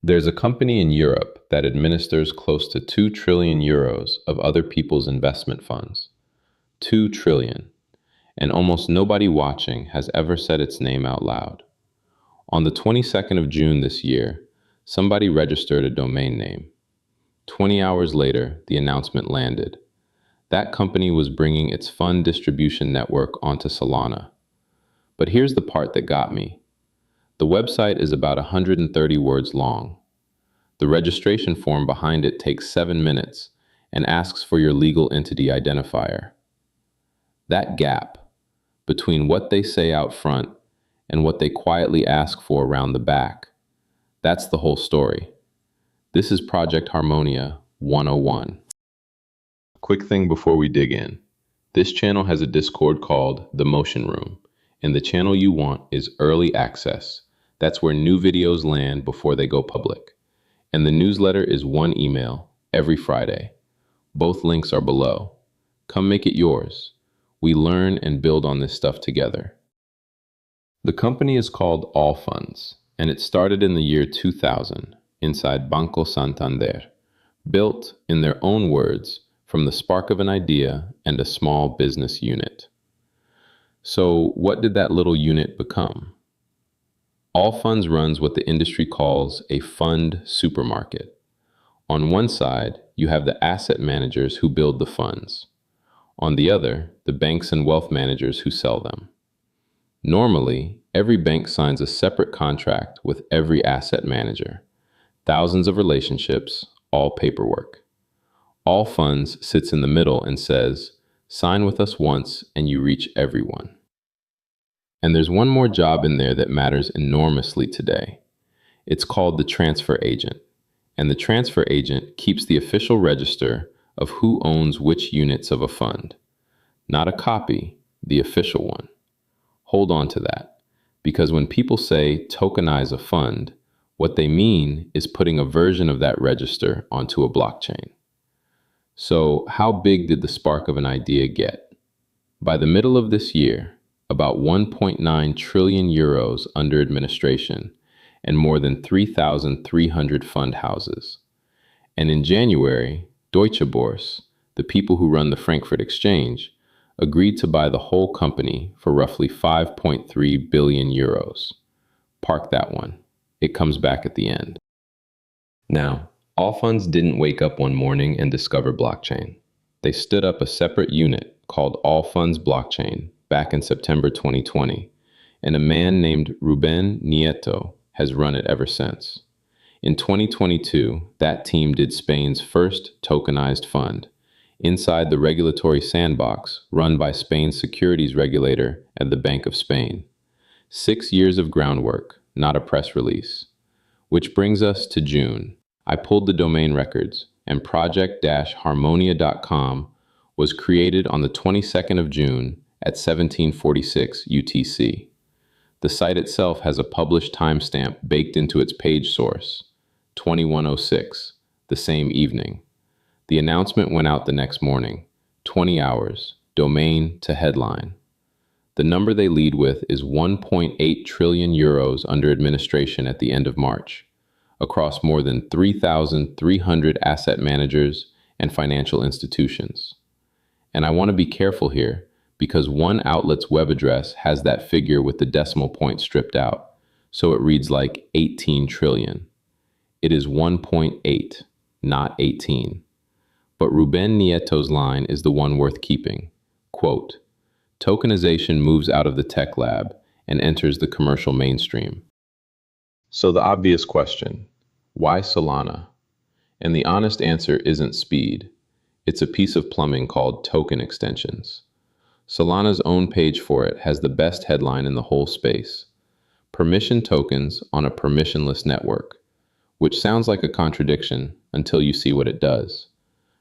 There's a company in Europe that administers close to 2 trillion euros of other people's investment funds. 2 trillion. And almost nobody watching has ever said its name out loud. On the 22nd of June this year, somebody registered a domain name. 20 hours later, the announcement landed. That company was bringing its fund distribution network onto Solana. But here's the part that got me. The website is about 130 words long. The registration form behind it takes 7 minutes and asks for your legal entity identifier. That gap between what they say out front and what they quietly ask for around the back, that's the whole story. This is Project Harmonia 101. Quick thing before we dig in. This channel has a Discord called The Motion Room, and the channel you want is early access. That's where new videos land before they go public. And the newsletter is one email every Friday. Both links are below. Come make it yours. We learn and build on this stuff together. The company is called Allfunds, and it started in the year 2000 inside Banco Santander, built, in their own words, from the spark of an idea and a small business unit. So what did that little unit become? Allfunds runs what the industry calls a fund supermarket. On one side, you have the asset managers who build the funds. On the other, the banks and wealth managers who sell them. Normally, every bank signs a separate contract with every asset manager. Thousands of relationships, all paperwork. Allfunds sits in the middle and says, sign with us once and you reach everyone. And there's one more job in there that matters enormously today. It's called the transfer agent. And the transfer agent keeps the official register of who owns which units of a fund. Not a copy, the official one. Hold on to that, because when people say tokenize a fund, what they mean is putting a version of that register onto a blockchain. So how big did the spark of an idea get? By the middle of this year, about 1.9 trillion euros under administration and more than 3,300 fund houses. And in January, Deutsche Boerse, the people who run the Frankfurt Exchange, agreed to buy the whole company for roughly 5.3 billion euros. Park that one. It comes back at the end. Now, Allfunds didn't wake up one morning and discover blockchain. They stood up a separate unit called Allfunds Blockchain back in September 2020, and a man named Rubén Nieto has run it ever since. In 2022, that team did Spain's first tokenized fund, inside the regulatory sandbox run by Spain's securities regulator and the Bank of Spain. 6 years of groundwork, not a press release. Which brings us to June. I pulled the domain records, and project-harmonia.com was created on the 22nd of June at 1746 UTC. The site itself has a published timestamp baked into its page source, 2106, the same evening. The announcement went out the next morning, 20 hours, domain to headline. The number they lead with is 1.8 trillion euros under administration at the end of March, across more than 3,300 asset managers and financial institutions. And I want to be careful here, because one outlet's web address has that figure with the decimal point stripped out, so it reads like 18 trillion. It is 1.8, not 18. But Rubén Nieto's line is the one worth keeping. Quote, tokenization moves out of the tech lab and enters the commercial mainstream. So the obvious question, why Solana? And the honest answer isn't speed. It's a piece of plumbing called token extensions. Solana's own page for it has the best headline in the whole space. Permission tokens on a permissionless network, which sounds like a contradiction until you see what it does.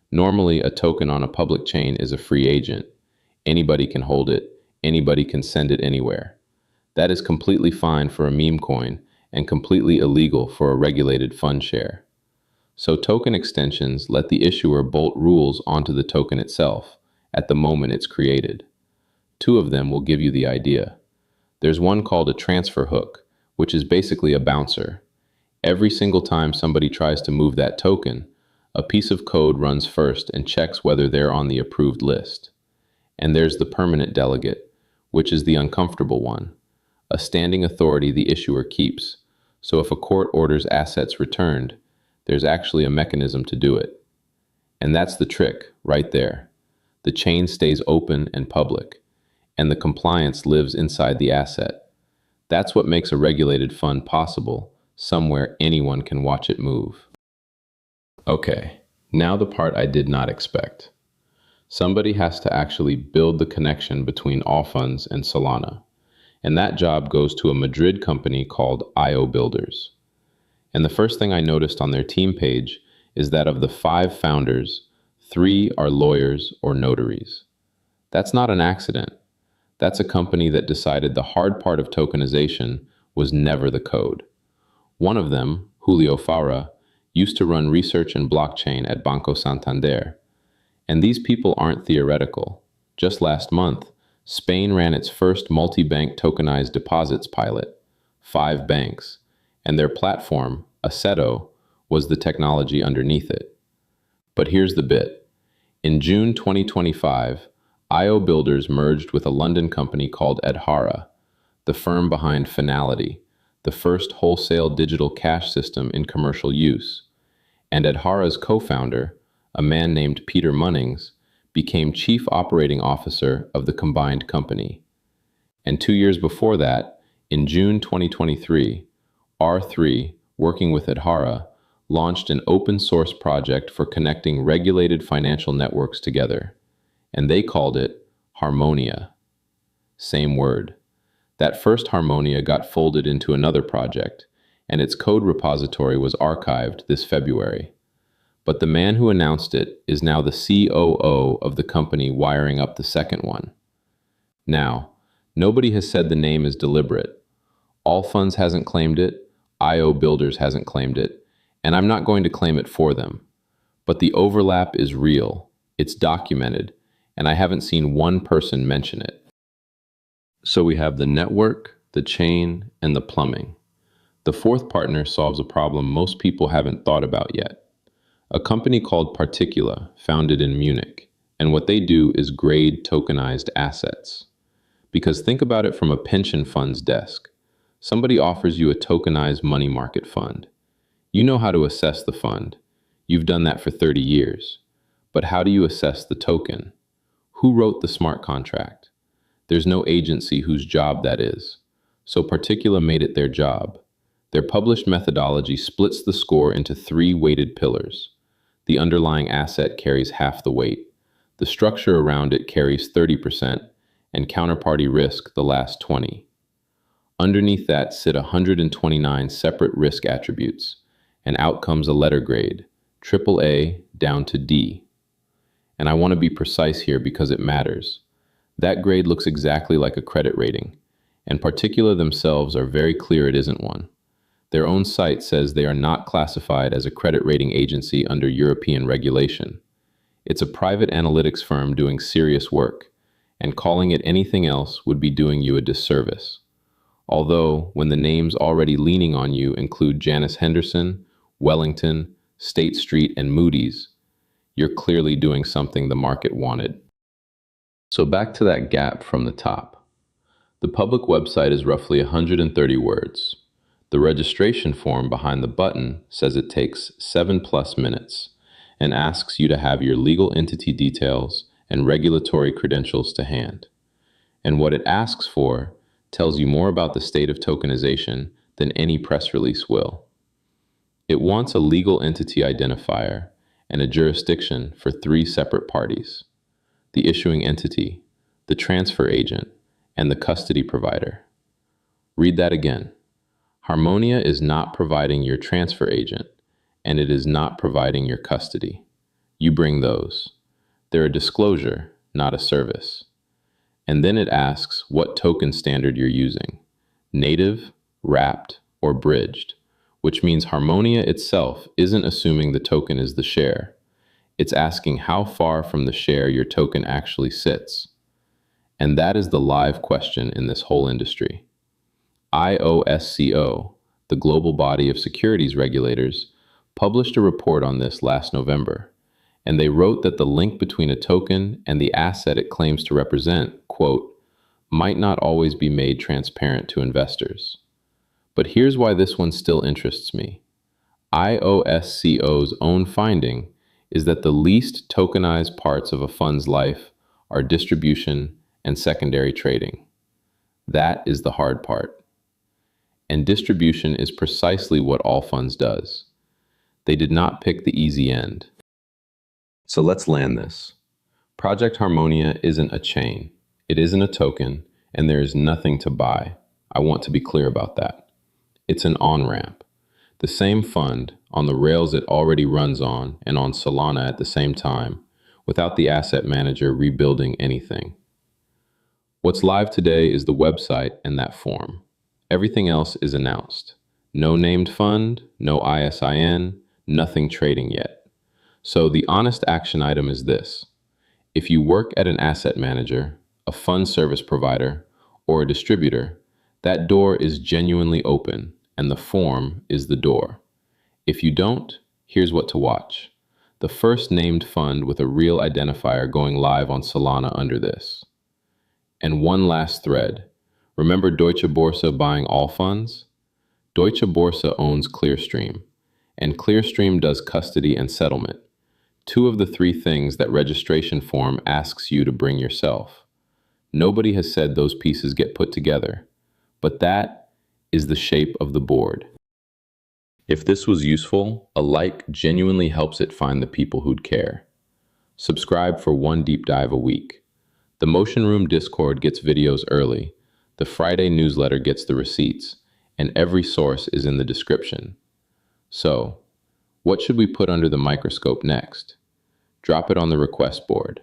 Normally, a token on a public chain is a free agent. Anybody can hold it, anybody can send it anywhere. That is completely fine for a meme coin and completely illegal for a regulated fund share. So token extensions let the issuer bolt rules onto the token itself at the moment it's created. 2 of them will give you the idea. There's one called a transfer hook, which is basically a bouncer. Every single time somebody tries to move that token, a piece of code runs first and checks whether they're on the approved list. And there's the permanent delegate, which is the uncomfortable one, a standing authority the issuer keeps. So if a court orders assets returned, there's actually a mechanism to do it. And that's the trick, right there. The chain stays open and public, and the compliance lives inside the asset. That's what makes a regulated fund possible, somewhere anyone can watch it move. Okay, now the part I did not expect. Somebody has to actually build the connection between Allfunds and Solana, and that job goes to a Madrid company called IO Builders. And the first thing I noticed on their team page is that of the 5 founders, 3 are lawyers or notaries. That's not an accident. That's a company that decided the hard part of tokenization was never the code. One of them, Julio Fara, used to run research and blockchain at Banco Santander. And these people aren't theoretical. Just last month, Spain ran its first multi-bank tokenized deposits pilot, 5 banks, and their platform, Aceto, was the technology underneath it. But here's the bit. In June 2025, IO Builders merged with a London company called Adhara, the firm behind Finality, the first wholesale digital cash system in commercial use. And Adhara's co-founder, a man named Peter Munnings, became chief operating officer of the combined company. And 2 years before that, in June 2023, R3, working with Adhara, launched an open source project for connecting regulated financial networks together. And they called it Harmonia. Same word. That first Harmonia got folded into another project, and its code repository was archived this February. But the man who announced it is now the COO of the company wiring up the second one. Now, nobody has said the name is deliberate. Allfunds hasn't claimed it, IO Builders hasn't claimed it, and I'm not going to claim it for them. But the overlap is real, it's documented, and I haven't seen one person mention it. So we have the network, the chain, and the plumbing. The fourth partner solves a problem most people haven't thought about yet. A company called Particula, founded in Munich, and what they do is grade tokenized assets. Because think about it from a pension fund's desk. Somebody offers you a tokenized money market fund. You know how to assess the fund. You've done that for 30 years. But how do you assess the token? Who wrote the smart contract? There's no agency whose job that is. So Particula made it their job. Their published methodology splits the score into 3 weighted pillars. The underlying asset carries half the weight. The structure around it carries 30%, and counterparty risk the last 20. Underneath that sit 129 separate risk attributes, and out comes a letter grade, AAA down to D. And I want to be precise here because it matters. That grade looks exactly like a credit rating, and Particula themselves are very clear it isn't one. Their own site says they are not classified as a credit rating agency under European regulation. It's a private analytics firm doing serious work, and calling it anything else would be doing you a disservice. Although, when the names already leaning on you include Janus Henderson, Wellington, State Street, and Moody's, you're clearly doing something the market wanted. So back to that gap from the top. The public website is roughly 130 words. The registration form behind the button says it takes 7+ minutes and asks you to have your legal entity details and regulatory credentials to hand. And what it asks for tells you more about the state of tokenization than any press release will. It wants a legal entity identifier and a jurisdiction for 3 separate parties: the issuing entity, the transfer agent, and the custody provider. Read that again. Harmonia is not providing your transfer agent, and it is not providing your custody. You bring those. They're a disclosure, not a service. And then it asks what token standard you're using: native, wrapped, or bridged, which means Harmonia itself isn't assuming the token is the share. It's asking how far from the share your token actually sits. And that is the live question in this whole industry. IOSCO, the global body of securities regulators, published a report on this last November, and they wrote that the link between a token and the asset it claims to represent, quote, might not always be made transparent to investors. But here's why this one still interests me. IOSCO's own finding is that the least tokenized parts of a fund's life are distribution and secondary trading. That is the hard part. And distribution is precisely what Allfunds does. They did not pick the easy end. So let's land this. Project Harmonia isn't a chain. It isn't a token, and there is nothing to buy. I want to be clear about that. It's an on-ramp. The same fund on the rails it already runs on and on Solana at the same time, without the asset manager rebuilding anything. What's live today is the website and that form. Everything else is announced. No named fund, no ISIN, nothing trading yet. So the honest action item is this. If you work at an asset manager, a fund service provider, or a distributor, that door is genuinely open, and the form is the door. If you don't, here's what to watch. The first named fund with a real identifier going live on Solana under this. And one last thread. Remember Deutsche Boerse buying Allfunds? Deutsche Boerse owns Clearstream, and Clearstream does custody and settlement. Two of the three things that registration form asks you to bring yourself. Nobody has said those pieces get put together, but that is the shape of the board. If this was useful, a like genuinely helps it find the people who'd care. Subscribe for one deep dive a week. The Motion Room Discord gets videos early, the Friday newsletter gets the receipts, and every source is in the description. So, what should we put under the microscope next? Drop it on the request board.